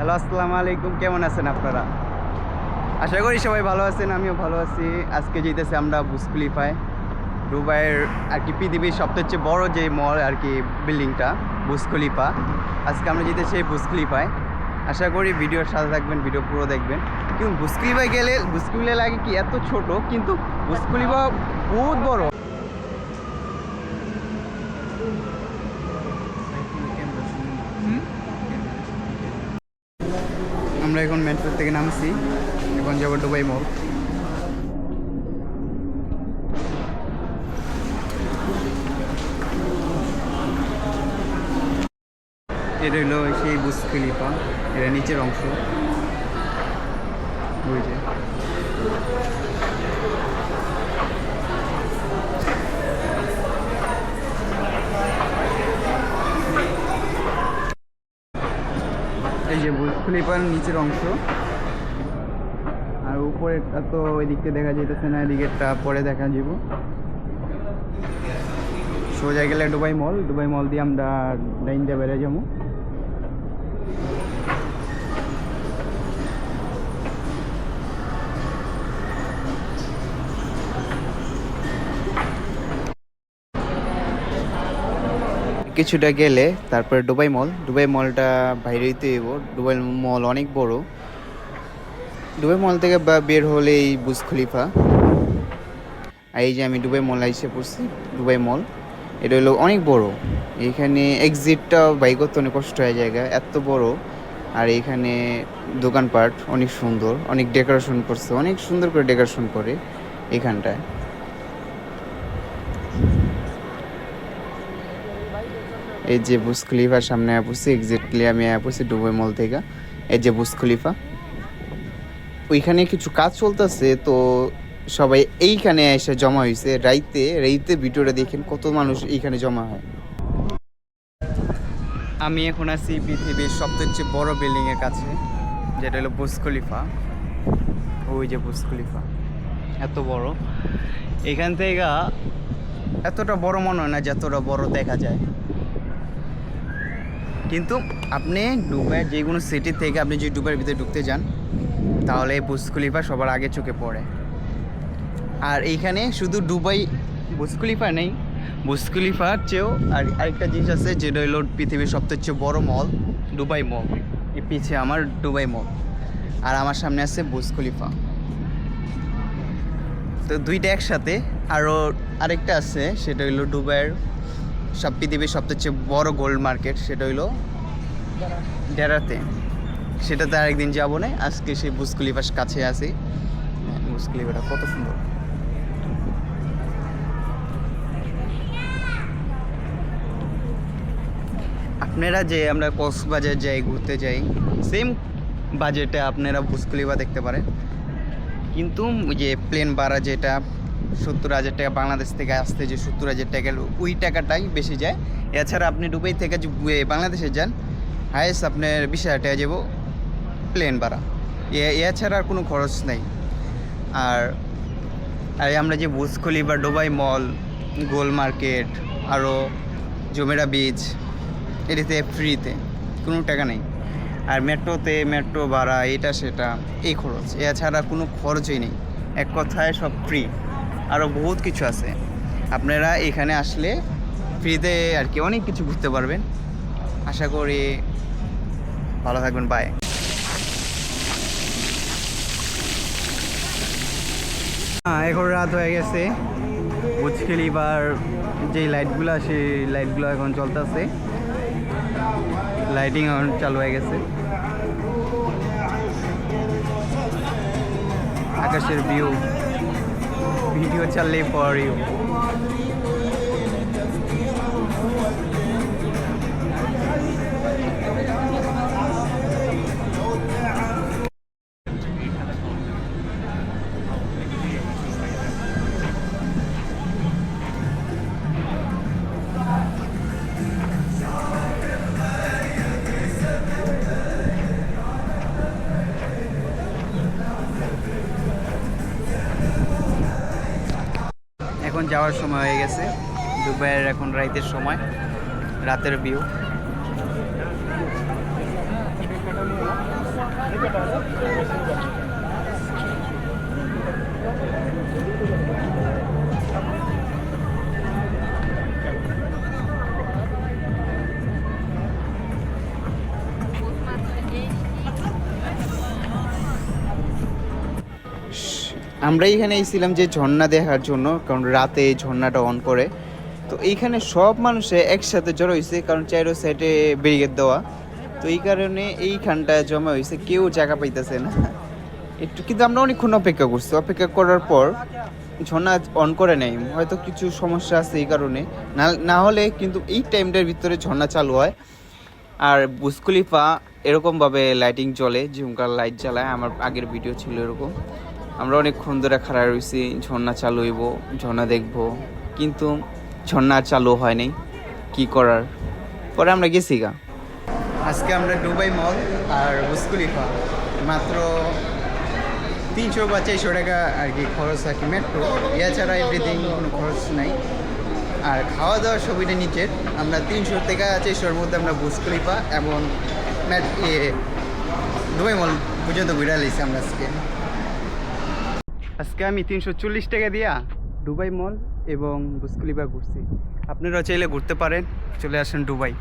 Hello, আসসালামু আলাইকুম। কেমন আছেন আপনারা? আশা করি সবাই ভালো আছেন, আমিও ভালো আছি। আজকে যেতেছি আমরা বুর্জ খলিফায়, দুবাইয়ের আর কি পৃথিবীর সবচেয়ে বড় যে মল আর কি বিল্ডিংটা বুর্জ খলিফা। আজকে আমরা যেতেছি এই বুর্জ খলিফায়। আশা করি ভিডিওর সাথে থাকবেন, ভিডিও পুরো দেখবেন। কিন্তু বুর্জ খলিফায় গেলে বুর্জ খলিফা লাগে কি এত ছোট, কিন্তু বুর্জ খলিফা বহুত বড়। আমরা এখন মেট্রো থেকে নামছি, এখন যাবো দুবাই মল। এটা হলো সেই বুর্জ খলিফা, এটা নিচের অংশ বুঝছে। এই যে বুর্জ খলিফার নিচের অংশ, আর উপরেরটা তো ওই দিকটা দেখা যেতেছে না, এদিকেরটা পরে দেখা যাব। সোজা গেলে দুবাই মল, দুবাই মল দিয়ে আমরা ডাইনটা বেড়ে যাবো। কিছুটা গেলে তারপরে দুবাই মল, দুবাই মলটা বাইরেতে যাব। দুবাই মল অনেক বড়। দুবাই মল থেকে বের হলেই বুর্জ খলিফা। আর এই যে আমি দুবাই মল এসে পড়ছি, দুবাই মল এটা হলো অনেক বড়। এইখানে এক্সিটটা বাইক করতে অনেক কষ্ট হয়ে জায়গা, এত বড়। আর এইখানে দোকানপাট অনেক সুন্দর, অনেক ডেকোরেশন করছে, অনেক সুন্দর করে ডেকোরেশন করে এখানটায়। এই যে বুর্জ খলিফার সামনে পড়ছি, এক্স্যাক্টলি আমি পড়ছি দুবাই মল থেকে। এই যে বুর্জ খলিফা, ওইখানে কিছু কাজ চলতেছে, তো সবাই এইখানে এসে জমা হয়েছে। রাইতে রাইতে ভিডিওটা দেখেন কত মানুষ এইখানে জমা হয়। আমি এখন আছি পৃথিবীর সবচেয়ে বড় বিল্ডিংয়ের কাছে, যেটা হলো বুর্জ খলিফা। ওই যে বুর্জ খলিফা এত বড়, এখান থেকে এতটা বড় মনে হয় না যতটা বড় দেখা যায়। কিন্তু আপনি দুবাইয়ের যে কোনো সিটি থেকে আপনি যদি দুবাইয়ের ভিতরে ঢুকতে যান, তাহলে বুর্জ খলিফা সবার আগে চোখে পড়ে। আর এইখানে শুধু দুবাই বুর্জ খলিফা নেই, বুর্জ খলিফার চেয়েও আরেকটা জিনিস আছে, যেটা হলো পৃথিবীর সবচেয়ে বড় মল, দুবাই মল। এই পিছিয়ে আমার দুবাই মল, আর আমার সামনে আছে বুর্জ খলিফা। তো দুইটা একসাথে। আরও আরেকটা আছে, সেটা হইলো দুবাইয়ের পৃথিবীর সবচেয়ে বড় গোল্ড মার্কেট, সেটা হইলো ডেরাতে। সেটাতে আরেকদিন যাবো না, আজকে সেই বুর্জ খলিফার কাছে আছি। বুর্জ খলিফাটা কত সুন্দর। আপনারা যে আমরা কক্সবাজার যাই, ঘুরতে যাই, সেম বাজেটে আপনারা বুর্জ খলিফা দেখতে পারেন। কিন্তু যে প্লেন ভাড়া যেটা 70,000 টাকা বাংলাদেশ থেকে আসতে, যে 70,000 টাকা গেল, ওই টাকাটাই বেশি যায়। এছাড়া আপনি দুবাই থেকে বাংলাদেশে যান, হায়েস্ট আপনার 20,000 টাকা যাব প্লেন ভাড়া। এছাড়া আর কোনো খরচ নেই। আর আমরা যে বুর্জ খলিফা, দুবাই মল, গোল্ড মার্কেট, আরও জুমেরা বিচ, এটিতে ফ্রিতে, কোনো টাকা নেই। আর মেট্রোতে মেট্রো ভাড়া, এটা সেটা, এই খরচ, এছাড়া কোনো খরচই নেই। এক কথায় সব ফ্রি। আরও বহুত কিছু আছে, আপনারা এখানে আসলে ফ্রিতে আর কি অনেক কিছু ঘুরতে পারবেন। আশা করি ভালো থাকবেন, বাই। এখন রাত হয়ে গেছে। বুর্জ খলিফার যে লাইটগুলো, সেই লাইটগুলো এখন চলতেছে, লাইটিং এখন চালু হয়ে গেছে। আকাশের ভিউ, ভিডিও চাললেই ফর ইউ। এখন যাওয়ার সময় হয়ে গেছে, দুবাইয়ের এখন রাতের সময়, রাতের ভিউ। আমরা এইখানে এসেছিলাম যে ঝর্ণা দেখার জন্য, কারণ রাতে এই ঝর্ণাটা অন করে। তো এইখানে সব মানুষে একসাথে জড়ো হয়েছে, কারণ চাইরো সাইডে ব্যারিকেড দেওয়া, তো এই কারণে এইখানটায় জমা হয়েছে, কেউ জায়গা পাইতেছে না একটু। কিন্তু আমরা অনেকক্ষণ অপেক্ষা করছি, অপেক্ষা করার পর ঝর্ণা অন করে নেই, হয়তো কিছু সমস্যা আছে এই কারণে, না হলে কিন্তু এই টাইমটার ভিতরে ঝর্ণা চালু হয়। আর বুর্জ খলিফা এরকমভাবে লাইটিং জ্বলে, ঝুমকার লাইট জ্বালায়, আমার আগের ভিডিও ছিল এরকম। আমরা অনেকক্ষণ ধরে খাড়া রয়েছি, ঝর্ণা চালু হইব, ঝর্ণা দেখব, কিন্তু ঝর্ণা চালু হয়নি, কি করার। পরে আমরা গেছি গা। আজকে আমরা দুবাই মল আর বুর্জ খলিফা মাত্র 300 বা 400 টাকা আর কি খরচ থাকে মেট্রো, এছাড়া এভরিথিং কোনো খরচ নাই। আর খাওয়া দাওয়ার সুবিধা নিচের, আমরা 300 থেকে 400-র মধ্যে আমরা বুর্জ খলিফা এবং দুবাই মল পর্যন্ত ঘুরে লাইছি আমরা আজকে আমি 340 টাকা দিয়া দুবাই মল এবং বুর্জ খলিফা ঘুরছি। আপনারা চাইলে ঘুরতে পারেন, চলে আসেন দুবাই।